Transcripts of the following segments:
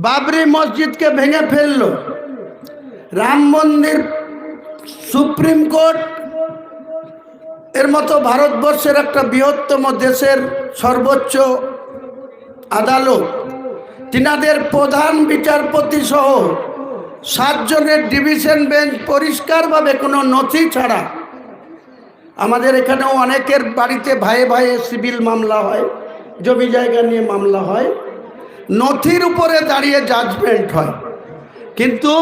বাবরি মসজিদকে ভেঙে ফেলল, রাম মন্দির, সুপ্রিম কোর্ট এর মতো ভারতবর্ষের একটা বৃহত্তম দেশের সর্বোচ্চ আদালত, তিনাদের প্রধান বিচারপতি সহ 7 জনের ডিভিশন বেঞ্চ পরিষ্কারভাবে কোনো নথি ছাড়া, আমাদের এখানেও অনেকের বাড়িতে ভাইয়ে ভাইয়ে সিভিল মামলা হয়, জমি জায়গা নিয়ে মামলা হয়, নথির উপরে দাঁড়িয়ে জাজমেন্ট হয়, কিন্তু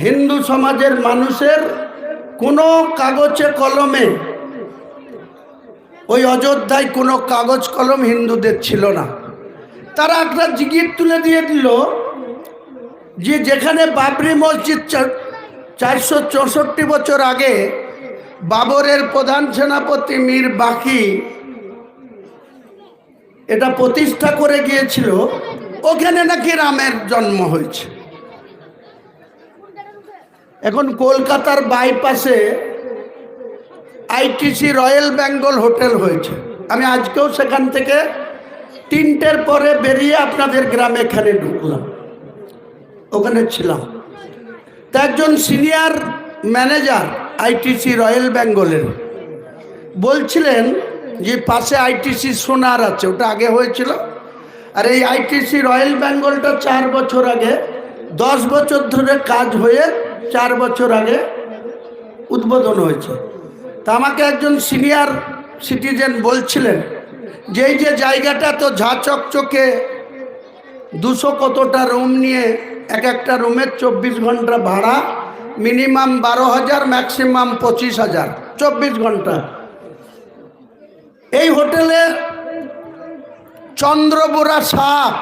হিন্দু সমাজের মানুষের কোনো কাগজে কলমে, ওই অযোধ্যায় কোনো কাগজ কলম হিন্দুদের ছিল না। তারা একটা জিগির তুলে দিয়ে দিল যে যেখানে বাবরি মসজিদ 464 বছর আগে বাবরের প্রধান সেনাপতি মীর বাকি এটা প্রতিষ্ঠা করে গিয়েছিল, ওখানে নাকি রামের জন্ম হয়েছে। এখন কলকাতার বাইপাসে আইটিসি রয়্যাল বেঙ্গল হোটেল হয়েছে। আমি আজকেও সেখান থেকে 3টের পরে বেরিয়ে আপনাদের গ্রামে এখানে ঢুকলাম, ওখানে ছিলাম। তা একজন সিনিয়র ম্যানেজার আইটিসি রয়্যাল বেঙ্গলের বলছিলেন যে পাশে আইটিসি সোনার আছে, ওটা আগে হয়েছিল, আর এই আইটিসি রয়্যাল বেঙ্গলটা 4 বছর আগে, 10 বছর ধরে কাজ হয়ে 4 বছর আগে উদ্বোধন হয়েছে। তা আমাকে একজন সিনিয়র সিটিজেন বলছিলেন যে এই যে জায়গাটা তো ঝা চকচকে, 200 কতটা রুম নিয়ে, এক একটা রুমের 24 ঘন্টা ভাড়া, মিনিমাম 12,000, ম্যাক্সিমাম 25,000, 24 ঘন্টা। এই হোটেলে চন্দ্রবোরা সাপ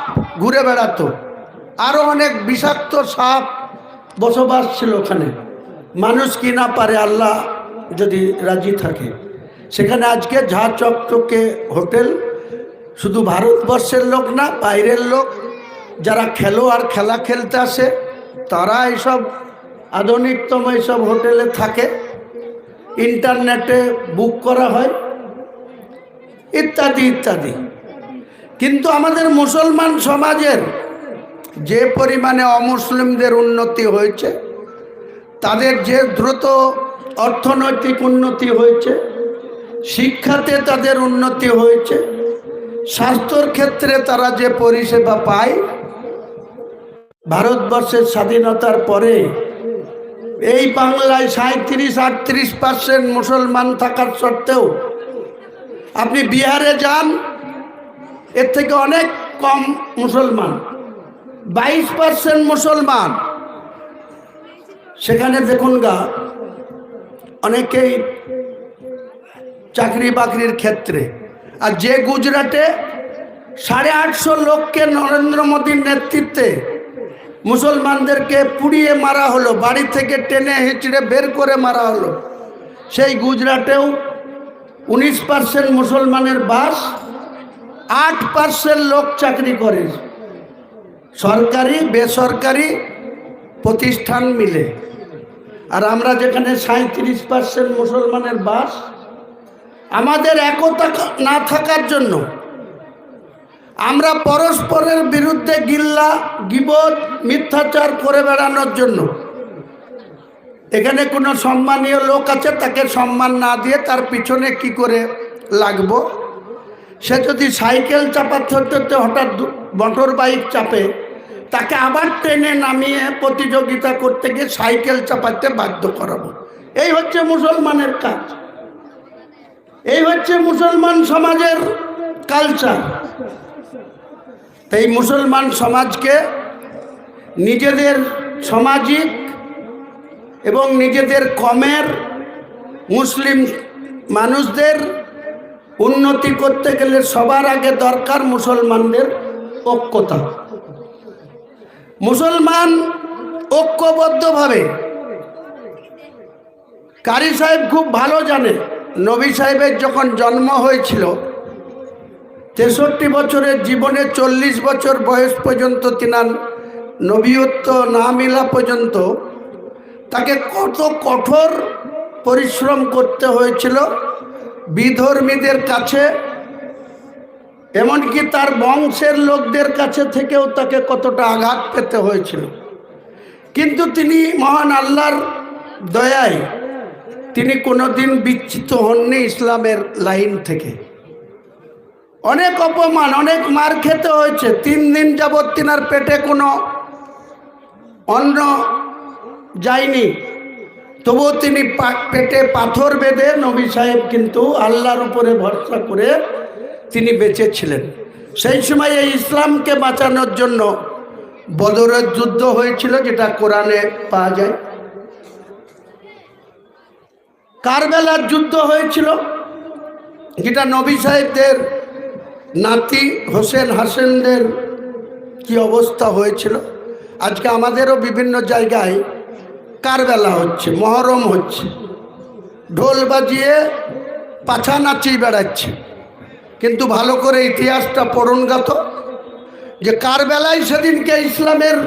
ঘুরে বেড়াতো, আরো অনেক বিষাক্ত সাপ বসবাস ছিল ওখানে। মানুষ কি না পারে, আল্লাহ যদি রাজি থাকে। সেখানে আজকে ঝা চকচকে হোটেল, শুধু ভারতবর্ষের লোক না, বাইরের লোক যারা খেলোয়াড় খেলা খেলতে আসে তারা এইসব আধুনিকতম এইসব হোটেলে থাকে, ইন্টারনেটে বুক করা হয়, ইত্যাদি ইত্যাদি। কিন্তু আমাদের মুসলমান সমাজের যে পরিমাণে অমুসলিমদের উন্নতি হয়েছে, তাদের যে দ্রুত অর্থনৈতিক উন্নতি হয়েছে, শিক্ষাতে তাদের উন্নতি হয়েছে, স্বাস্থ্যর ক্ষেত্রে তারা যে পরিষেবা পায়, ভারতবর্ষের স্বাধীনতার পরে এই বাংলায় 37-38% মুসলমান থাকার সত্ত্বেও আপনি বিহারে যান, এর থেকে অনেক কম মুসলমান, 22% মুসলমান। সেখানে দেখুন গা, অনেকেই চাকরি বাকরির ক্ষেত্রে। আর যে গুজরাটে 850 লোককে নরেন্দ্র মোদীর নেতৃত্বে মুসলমানদেরকে পুড়িয়ে মারা হলো, বাড়ি থেকে টেনে হিঁচড়ে বের করে মারা হলো, সেই গুজরাটেও 19% মুসলমানের বাস, 8% লোক চাকরি করে, সরকারি বেসরকারি প্রতিষ্ঠান মিলে। আর আমরা যেখানে 37% মুসলমানের বাস, আমাদের একতা না থাকার জন্য, আমরা পরস্পরের বিরুদ্ধে গিল্লা গীবত মিথ্যাচার করে বেড়ানোর জন্য, এখানে কোনো সম্মানীয় লোক আছে, তাকে সম্মান না দিয়ে তার পিছনে কি করে লাগবো। সে যদি সাইকেল চাপাতে হতে হঠাৎ মোটর বাইক চাপে, তাকে আবার ট্রেনে নামিয়ে প্রতিযোগিতা করতে গিয়ে সাইকেল চাপাতে বাধ্য করাবো। এই হচ্ছে মুসলমানের কাজ, এই হচ্ছে মুসলমান সমাজের কালচার। এই মুসলমান সমাজকে নিজেদের সামাজিক এবং নিজেদের কমের, মুসলিম মানুষদের উন্নতি করতে গেলে সবার আগে দরকার মুসলমানদের ঐক্যতা। মুসলমান ঐক্যবদ্ধভাবে, কারি সাহেব খুব ভালো জানে, নবী সাহেবের যখন জন্ম হয়েছিল, 63 বছরের জীবনে 40 বছর বয়স পর্যন্ত তিনার নবীত্ব না মিলা পর্যন্ত তাকে কত কঠোর পরিশ্রম করতে হয়েছিল। বিধর্মীদের কাছে এমনকি তার বংশের লোকদের কাছে থেকেও তাকে কতটা আঘাত পেতে হয়েছিল, কিন্তু তিনি মহান আল্লাহর দয়ায় তিনি কোনোদিন বিচ্যুত হননি ইসলামের লাইন থেকে। অনেক অপমান, অনেক মার খেতে হয়েছে। 3 দিন যাবৎ তিনার পেটে কোনো অন্ন যায়নি, তবুও তিনি পেটে পাথর বেঁধে নবী সাহেব কিন্তু আল্লাহর উপরে ভরসা করে তিনি বেঁচে ছিলেন। সেই সময় এই ইসলামকে বাঁচানোর জন্য বদরের যুদ্ধ হয়েছিল, যেটা কোরআনে পাওয়া যায়। কারবালার যুদ্ধ হয়েছিল, যেটা নবী সাহেবদের নাতি হোসেন হাসেনদের কি অবস্থা হয়েছিল। আজকে আমাদেরও বিভিন্ন জায়গায় কারবালা হচ্ছে, মহরম হচ্ছে, ঢোল বাজিয়ে পাছা নাচিয়ে বেড়াচ্ছে। কিন্তু ভালো করে ইতিহাসটা পড়ুন গাত, যে কারবালায় সেদিনকে ইসলামের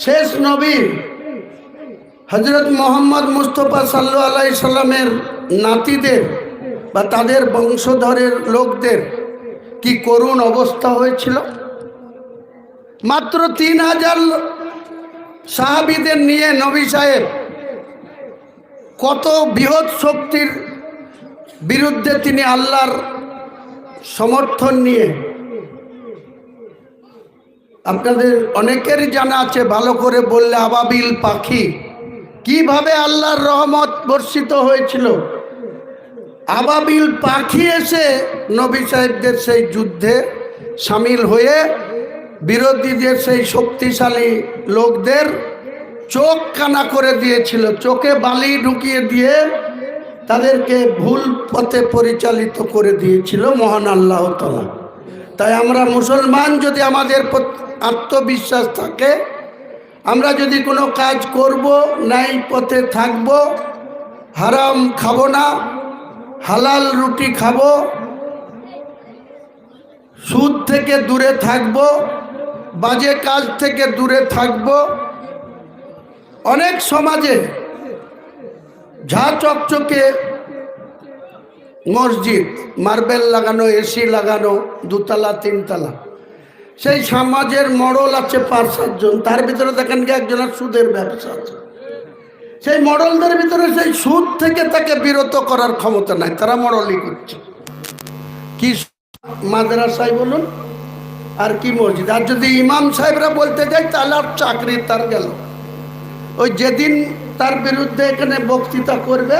শেষ নবী হজরত মোহাম্মদ মুস্তফা সাল্লাল্লাহু আলাইহি সাল্লামের নাতিদের বা তাদের বংশধরের লোকদের কি করুণ অবস্থা হয়েছিল। মাত্র 3000 সাহাবীদের নিয়ে নবী সাহেব কত বৃহৎ শক্তির বিরুদ্ধে তিনি আল্লাহর সমর্থন নিয়ে, আপনাদের অনেকেরই জানা আছে, ভালো করে বললে আবাবিল পাখি কিভাবে আল্লাহর রহমত বর্ষিত হয়েছিল। আবাবিল পাখি এসে নবী সাহেবদের সেই যুদ্ধে সামিল হয়ে বিরোধীদের সেই শক্তিশালী লোকদের চোখ কানা করে দিয়েছিল, চোখে বালি ঢুকিয়ে দিয়ে তাদেরকে ভুল পথে পরিচালিত করে দিয়েছিল মহান আল্লাহ তাআলা। তাই আমরা মুসলমান যদি আমাদের আত্মবিশ্বাস থাকে, আমরা যদি কোনো কাজ করব, ন্যায় পথে থাকব, হারাম খাবো না, হালাল রুটি খাবো, সুদ থেকে দূরে থাকব, বাজে কাজ থেকে দূরে থাকব। অনেক সমাজে ঝা চকচকে মসজিদ, মার্বেল লাগানো, এসি লাগানো, 2 তলা 3 তলা, সেই সমাজের মডল আছে 5-7 জন, তার ভিতরে দেখেন কি একজনের সুদের ব্যবসা আছে। সেই মডলদের ভিতরে সেই সুদ থেকে তাকে বিরত করার ক্ষমতা নাই, তারা মডলই করছে। কি মাদ্রাসায় বলুন আর কি মসজিদ। আর যদি ইমাম সাহেবরা বলতে যায় তাহলে আর চাকরি তার গেল। ওই যেদিন তার বিরুদ্ধে এখানে বক্তৃতা করবে,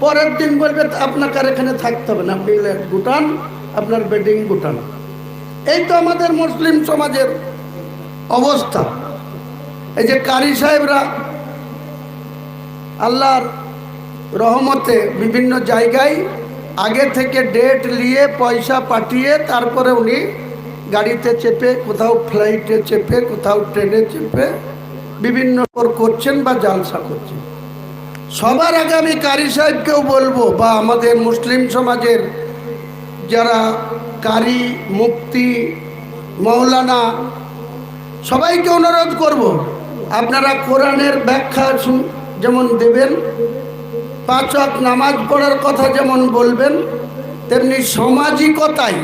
পরের দিন বলবে আপনাকে আর এখানে থাকতে হবে না, আপনি গুটান, আপনার বেডিং গুটান। এই তো আমাদের মুসলিম সমাজের অবস্থা। এই যে কারি সাহেবরা আল্লাহর রহমতে বিভিন্ন জায়গায় আগে থেকে ডেট নিয়ে পয়সা পাঠিয়ে তারপরে উনি গাড়িতে চেপে, কোথাও ফ্লাইটে চেপে, কোথাও ট্রেনে চেপে বিভিন্ন করছেন বা জালসা করছেন। সবার আগে আমি কারি সাহেবকেও বলবো, বা আমাদের মুসলিম সমাজের যারা কারি, মুফতি, মৌলানা, সবাইকে অনুরোধ করব, আপনারা কোরআনের ব্যাখ্যা যেমন দেবেন, 5 ওয়াক্ত নামাজ পড়ার কথা যেমন বলবেন, তেমনি সামাজিকতায়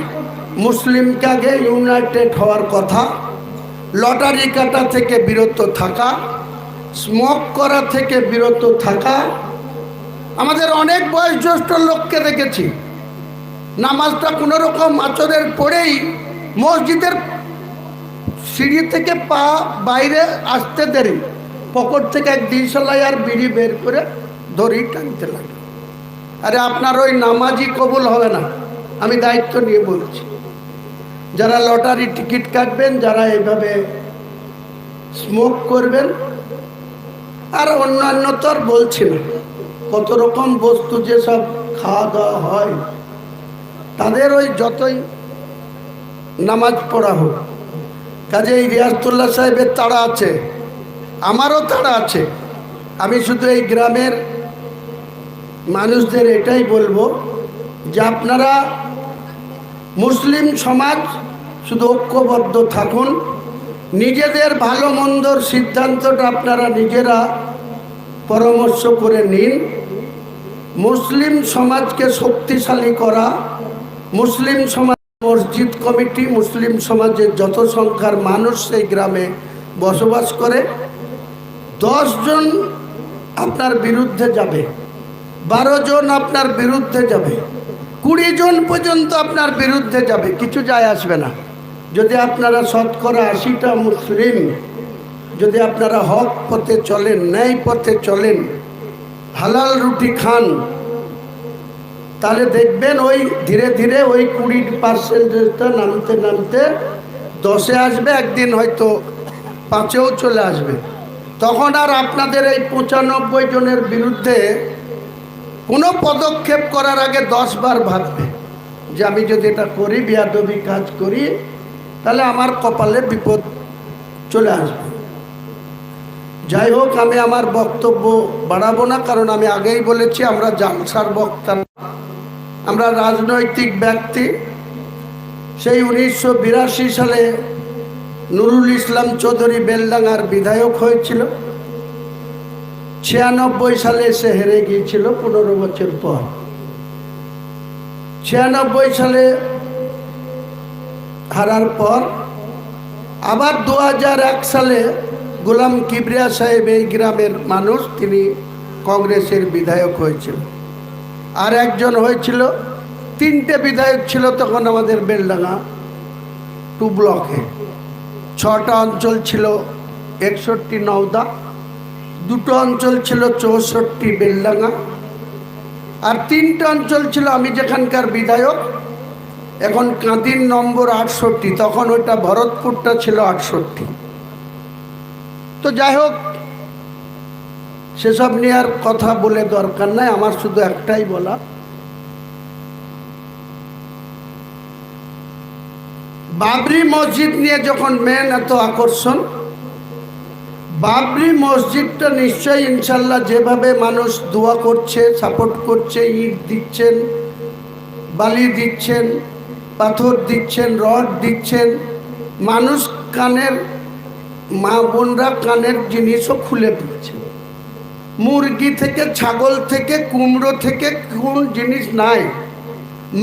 মুসলিমকে আগে ইউনাইটেড হওয়ার কথা, লটারি কাটা থেকে বিরত থাকা, স্মোক করা থেকে বিরত থাকা। আমাদের অনেক বয়োজ্যেষ্ঠ লোককে দেখেছি নামাজটা কোনো রকম আচরের পরেই মসজিদের সিঁড়ি থেকে পা বাইরে আসতে দেরি, পকেট থেকে এক ডিসলাই আর বিড়ি বের করে দড়ি টানতে লাগে। আরে আপনার ওই নামাজই কবুল হবে না, আমি দায়িত্ব নিয়ে বলছি। যারা লটারি টিকিট কাটবেন, যারা এইভাবে স্মোক করবেন, আর অন্যান্য তো আর বলছি না, কত রকম বস্তু যেসব খাওয়া দাওয়া হয়, তাদের ওই যতই নামাজ পড়া হোক। কাজেই রিয়াজতুল্লাহ সাহেবের তাড়া আছে, আমারও তাড়া আছে। আমি শুধু এই গ্রামের মানুষদের এটাই বলবো যে আপনারা মুসলিম সমাজ শুধু ঐক্যবদ্ধ থাকুন, নিজেদের ভালো মন্দর সিদ্ধান্তটা আপনারা নিজেরা পরামর্শ করে নিন। মুসলিম সমাজকে শক্তিশালী করা, মুসলিম সমাজ মসজিদ কমিটি, মুসলিম সমাজের যত সংখ্যার মানুষ সেই গ্রামে বসবাস করে, 10 জন আপনার বিরুদ্ধে যাবে, 12 জন আপনার বিরুদ্ধে যাবে, 20 জন পর্যন্ত আপনার বিরুদ্ধে যাবে, কিছু যায় আসবে না। যদি আপনারা শতকরা 80টা মুসলিম, যদি আপনারা হক পথে চলেন, ন্যায় পথে চলেন, হালাল রুটি খান, তাহলে দেখবেন ওই ধীরে ধীরে ওই 20% নামতে নামতে 10-এ আসবে, একদিন হয়তো 5-এও চলে আসবে। তখন আর আপনাদের এই 95 জনের বিরুদ্ধে কোনো পদক্ষেপ করার আগে 10 বার ভাববে যে আমি যদি এটা করি, বেয়াদবি কাজ করি, তাহলে আমার কপালে বিপদ চলে আসবে। যাই হোক, আমি আমার বক্তব্য বাড়াবো না, কারণ আমি আগেই বলেছি আমরা জালসার বক্তা, আমরা রাজনৈতিক ব্যক্তি। সেই 1982 সালে নুরুল ইসলাম চৌধুরী বেলডাঙ্গার বিধায়ক হয়েছিল, 96 সালে সে হেরে গিয়েছিল 15 বছর পর। 96 সালে হারার পর আবার 2001 সালে গোলাম কিবরিয়া সাহেব, এই গ্রামের মানুষ, তিনি কংগ্রেসের বিধায়ক হয়েছিল। আর একজন হয়েছিল, 3টে বিধায়ক ছিল তখন আমাদের বেলডাঙ্গা 2 ব্লকে। 6টা অঞ্চল ছিল 61 নওদা, 2টো অঞ্চল ছিল 64 বেলডাঙ্গা, আর 3টে অঞ্চল ছিল আমি যেখানকার বিধায়ক, এখন কাঁদির নম্বর 68, তখন ওইটা ভরতপুরটা ছিল 68। তো যাই হোক, সেসব নিয়ে আর কথা বলে দরকার নাই, আমার শুধু একটাই বলা, বাবরি মসজিদ নিয়ে যখন মেন এত আকর্ষণ, বাবরি মসজিদটা নিশ্চয়ই ইনশাল্লাহ যেভাবে মানুষ দোয়া করছে, সাপোর্ট করছে, ইট দিচ্ছেন, বালি দিচ্ছেন, পাথর দিচ্ছেন, রড দিচ্ছেন, মানুষ কানের, মা বোনরা কানের জিনিসও খুলে দিচ্ছে, মুরগি থেকে, ছাগল থেকে, কুমড়ো থেকে কোন জিনিস নাই।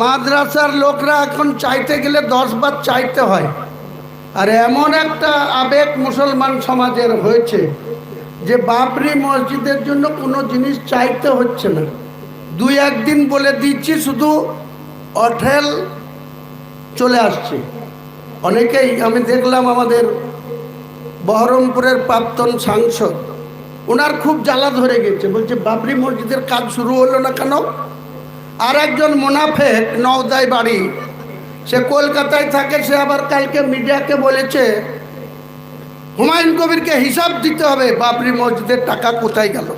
মাদ্রাসার লোকরা এখন চাইতে গেলে 10 বার চাইতে হয়। আর এমন একটা আবেগ মুসলমান সমাজের হয়েছে যে বাবরি মসজিদের জন্য কোনো জিনিস চাইতে হচ্ছে না, 2-1 দিন বলে দিচ্ছি, শুধু অঠেল চলে আসছে। অনেকেই, আমি দেখলাম আমাদের বহরমপুরের প্রাক্তন সাংসদ, ওনার খুব জ্বালা ধরে গেছে, বলছে বাবরি মসজিদের কাজ শুরু হলো না কেন? আর একজন মুনাফেক, নওদায় বাড়ি, সে কলকাতায় থাকে, সে আবার কালকে মিডিয়াকে বলেছে হুমায়ুন কবিরকে হিসাব দিতে হবে, বাবরি মসজিদের টাকা কোথায় গেল।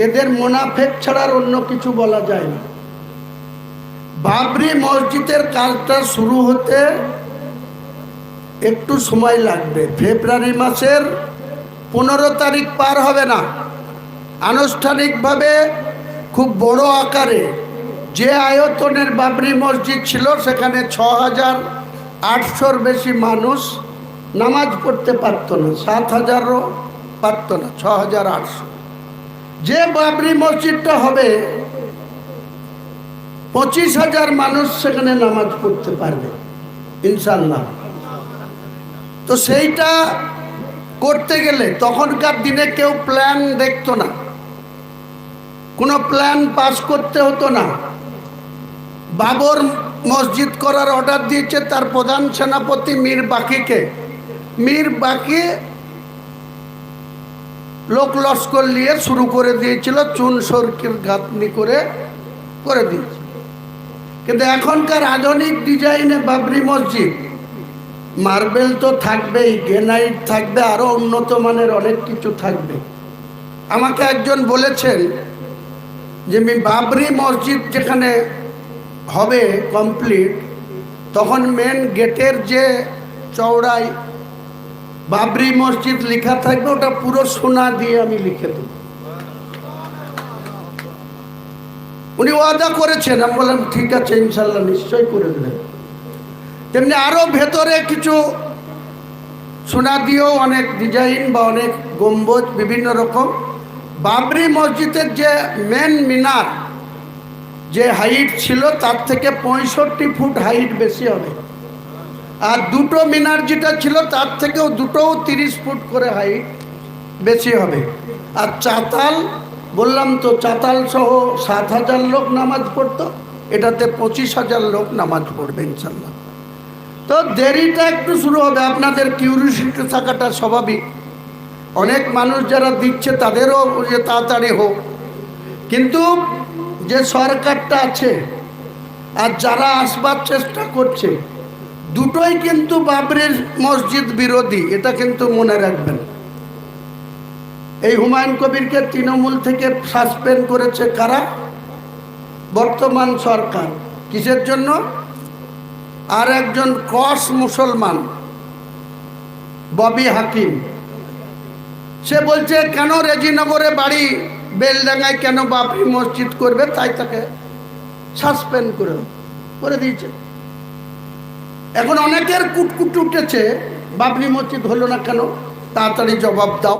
এদের মুনাফেক ছাড়া অন্য কিছু বলা যায় না। বাবরি মসজিদের কাজটা শুরু হতে একটু সময় লাগবে, ফেব্রুয়ারি মাসের 15 তারিখ পার হবে না। আনুষ্ঠানিকভাবে খুব বড় আকারে, যে আয়তনের বাবরি মসজিদ ছিল সেখানে 6800-র বেশি মানুষ নামাজ পড়তে পারত না, 7000-ও পারত না, 6800। যে বাবরি মসজিদটা হবে 25,000 মানুষ সেখানে নামাজ পড়তে পারবে ইনশাল্লাহ। তো সেইটা করতে গেলে তখনকার দিনে কেউ প্ল্যান দেখতো না, কোনো প্ল্যান পাস করতে হতো না। বাবর মসজিদ করার অর্ডার দিয়েছে তার প্রধান সেনাপতি মীর বাকিকে, মীর বাকি লোক লস্কর নিয়ে শুরু করে দিয়েছিল, চুন সরকির গাঁথনি করে দিয়েছে। কিন্তু এখনকার আধুনিক ডিজাইনে বাবরি মসজিদ, মার্বেল তো থাকবেই, গ্রেনাইট থাকবে, আরো উন্নত মানের অনেক কিছু থাকবে। আমাকে একজন বলেছেন যে বাবরি মসজিদ যেখানে হবে কমপ্লিট, তখন মেন গেটের যে চওড়ায় বাবরি মসজিদ লেখা থাকবে, ওটা পুরো সোনা দিয়ে আমি লিখে দেব। উনি ওয়াদা করেছেন, আমি বললাম ঠিক আছে, ইনশাল্লাহ নিশ্চয় করে দেবেন। তেমনি আরো ভেতরে কিছু সোনা দিয়েও অনেক ডিজাইন বা অনেক গম্বুজ বিভিন্ন রকম। বাবরি মসজিদের যে মেন মিনার, যে হাইট ছিল তার থেকে 65 ফুট হাইট বেশি হবে, আর দুটো মিনার যেটা ছিল তার থেকেও দুটোও 30 ফুট করে হাইট বেশি হবে। আর চাতাল বললাম তো, চাতাল সহ 7,000 লোক নামাজ পড়তো, এটাতে 25,000 লোক নামাজ পড়বে ইনশাল্লাহ। তো দেরিটা একটু শুরু হবে, আপনাদের কিউরিওসিটি থাকাটা স্বাভাবিক। অনেক মানুষ যারা দিচ্ছে তাদেরও যে তাড়াতাড়ি হোক, কিন্তু যে সরকারটা আছে আর যারা আসবার চেষ্টা করছে দুটোই কিন্তু বাবরির মসজিদ বিরোধী, এটা কিন্তু মনে রাখবেন। এই হুমায়ুন কবিরকে তৃণমূল থেকে সাসপেন্ড করেছে কারা? বর্তমান সরকার। কিসের জন্য? আর একজন ক্রস মুসলমান ববি হাকিম, সে বলছে কেন রেজিনগরে বাড়ি, বেলডাঙ্গায় কেন বাবরি মসজিদ করবে, তাই তাকে সাসপেন্ড করে দিয়েছে। এখন অনেকের কুটকুট উঠেছে, বাবরি মসজিদ হলো না কেন, তাড়াতাড়ি জবাব দাও।